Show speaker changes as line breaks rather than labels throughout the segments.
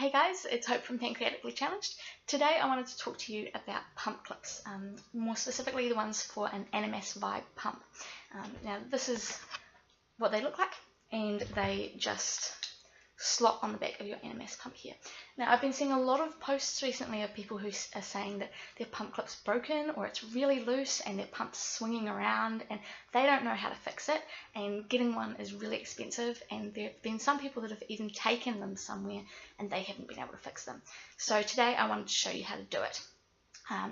Hey guys, it's Hope from Pancreatically Challenged. Today I wanted to talk to you about pump clips, more specifically the ones for an Animas Vibe pump. Now this is what they look like, and they just slot on the back of your Animas pump here. Now I've been seeing a lot of posts recently of people who are saying that their pump clip's broken or it's really loose and their pump's swinging around and they don't know how to fix it, and getting one is really expensive, and there have been some people that have even taken them somewhere and they haven't been able to fix them. So today I wanted to show you how to do it.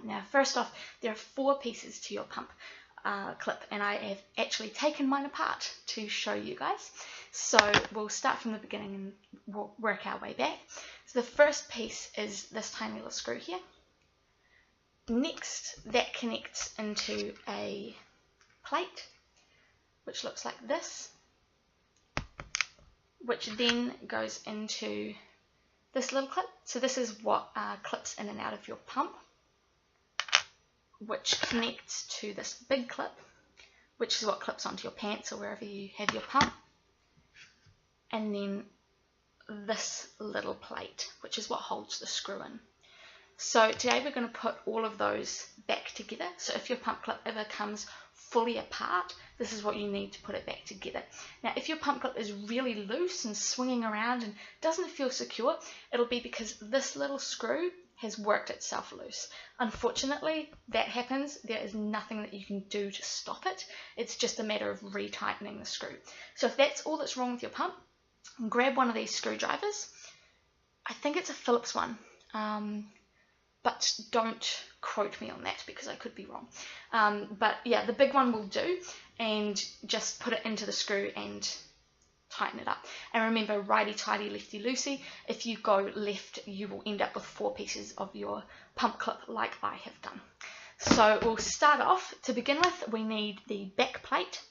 Now first off, there are 4 pieces to your pump clip, and I have actually taken mine apart to show you guys. So we'll start from the beginning and we'll work our way back. So the first piece is this tiny little screw here. Next, that connects into a plate which looks like this, which then goes into this little clip. So this is what clips in and out of your pump, which connects to this big clip, which is what clips onto your pants or wherever you have your pump, and then this little plate, which is what holds the screw in. So today we're going to put all of those back together. So if your pump clip ever comes fully apart, this is what you need to put it back together. Now if your pump clip is really loose and swinging around and doesn't feel secure, it'll be because this little screw has worked itself loose. Unfortunately, that happens. There is nothing that you can do to stop it. It's just a matter of retightening the screw. So if that's all that's wrong with your pump, grab one of these screwdrivers. I think it's a Phillips one, but don't quote me on that because I could be wrong. But yeah, the big one will do, and just put it into the screw and tighten it up. And remember, righty-tighty, lefty-loosey. If you go left, you will end up with 4 pieces of your pump clip like I have done. So we'll start off. To begin with, we need the back plate.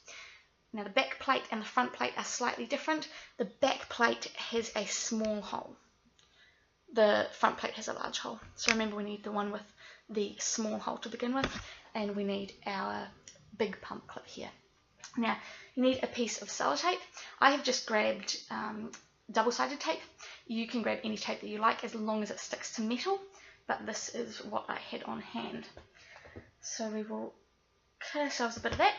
Now the back plate and the front plate are slightly different. The back plate has a small hole. The front plate has a large hole. So remember, we need the one with the small hole to begin with, and we need our big pump clip here. Now you need a piece of sellotape. I have just grabbed double-sided tape. You can grab any tape that you like as long as it sticks to metal, but this is what I had on hand. So we will cut ourselves a bit of that,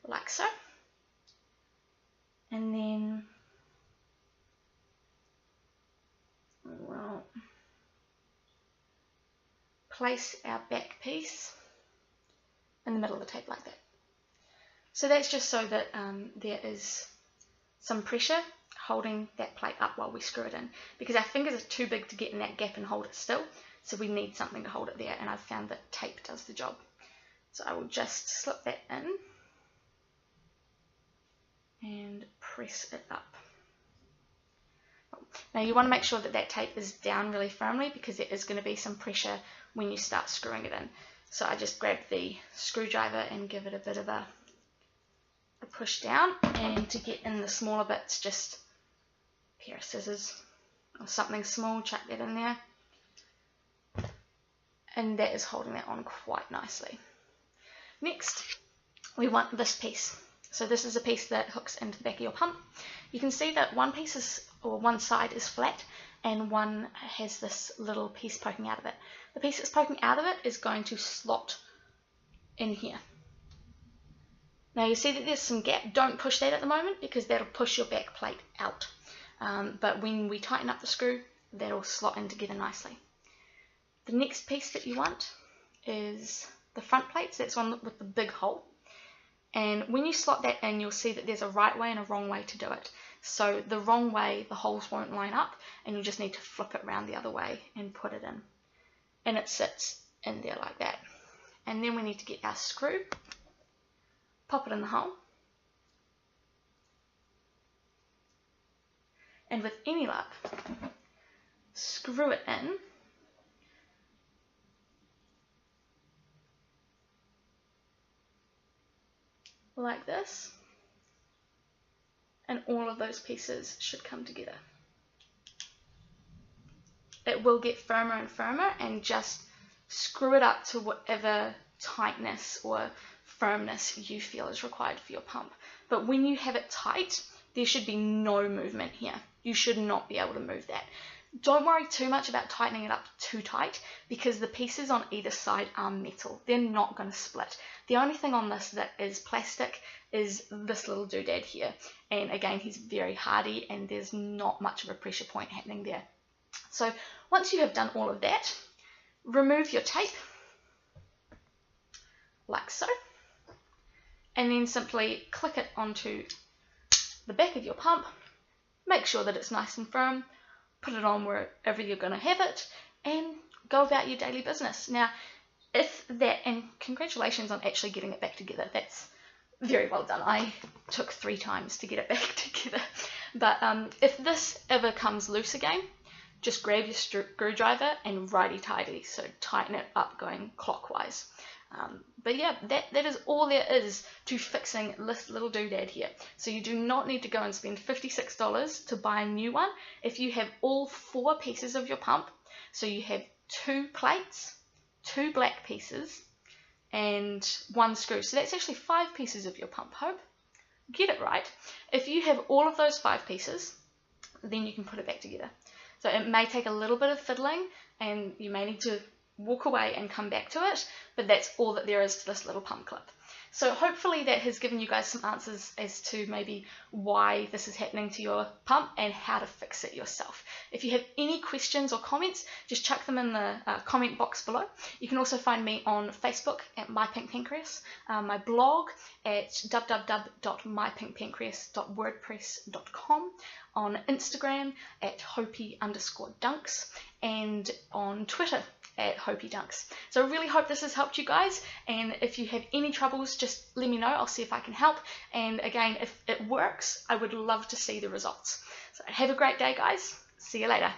like so, and then we'll place our back piece in the middle of the tape like that. So that's just so that there is some pressure holding that plate up while we screw it in, because our fingers are too big to get in that gap and hold it still, so we need something to hold it there, and I've found that tape does the job. So I will just slip that in and press it up. Now you want to make sure that that tape is down really firmly, because there is going to be some pressure when you start screwing it in. So I just grab the screwdriver and give it a bit of a push down, and to get in the smaller bits, just a pair of scissors or something small, chuck that in there, and that is holding that on quite nicely. Next, we want this piece. So this is a piece that hooks into the back of your pump. You can see that one piece is, or one side is flat, and one has this little piece poking out of it. The piece that's poking out of it is going to slot in here. Now you see that there's some gap. Don't push that at the moment, because that'll push your back plate out. But when we tighten up the screw, that'll slot in together nicely. The next piece that you want is the front plate. So that's one with the big hole. And when you slot that in, you'll see that there's a right way and a wrong way to do it. So the wrong way, the holes won't line up, and you'll just need to flip it around the other way and put it in. And it sits in there like that. And then we need to get our screw, pop it in the hole, and with any luck, screw it in like this, and all of those pieces should come together. It will get firmer and firmer, and just screw it up to whatever tightness or firmness you feel is required for your pump. But when you have it tight, there should be no movement here. You should not be able to move that. Don't worry too much about tightening it up too tight, because the pieces on either side are metal. They're not going to split. The only thing on this that is plastic is this little doodad here. And again, he's very hardy and there's not much of a pressure point happening there. So once you have done all of that, remove your tape, like so. And then simply click it onto the back of your pump. Make sure that it's nice and firm. Put it on wherever you're going to have it and go about your daily business. Now, if that, and congratulations on actually getting it back together. That's very well done. I took 3 times to get it back together. But if this ever comes loose again, just grab your screwdriver and righty-tighty, so tighten it up going clockwise. But yeah, that is all there is to fixing this little doodad here. So you do not need to go and spend $56 to buy a new one. If you have all 4 pieces of your pump, so you have 2 plates, 2 black pieces, and 1 screw. So that's actually 5 pieces of your pump, Hope. Get it right. If you have all of those 5 pieces, then you can put it back together. So it may take a little bit of fiddling, and you may need to walk away and come back to it, but that's all that there is to this little pump clip. So hopefully that has given you guys some answers as to maybe why this is happening to your pump and how to fix it yourself. If you have any questions or comments, just chuck them in the comment box below. You can also find me on Facebook at My Pink Pancreas, my blog at www.mypinkpancreas.wordpress.com, on Instagram at Hopi_dunks, and on Twitter at Hopi Dunks. So I really hope this has helped you guys, and if you have any troubles, just let me know. I'll see if I can help, and again, if it works, I would love to see the results. So have a great day, guys. See you later.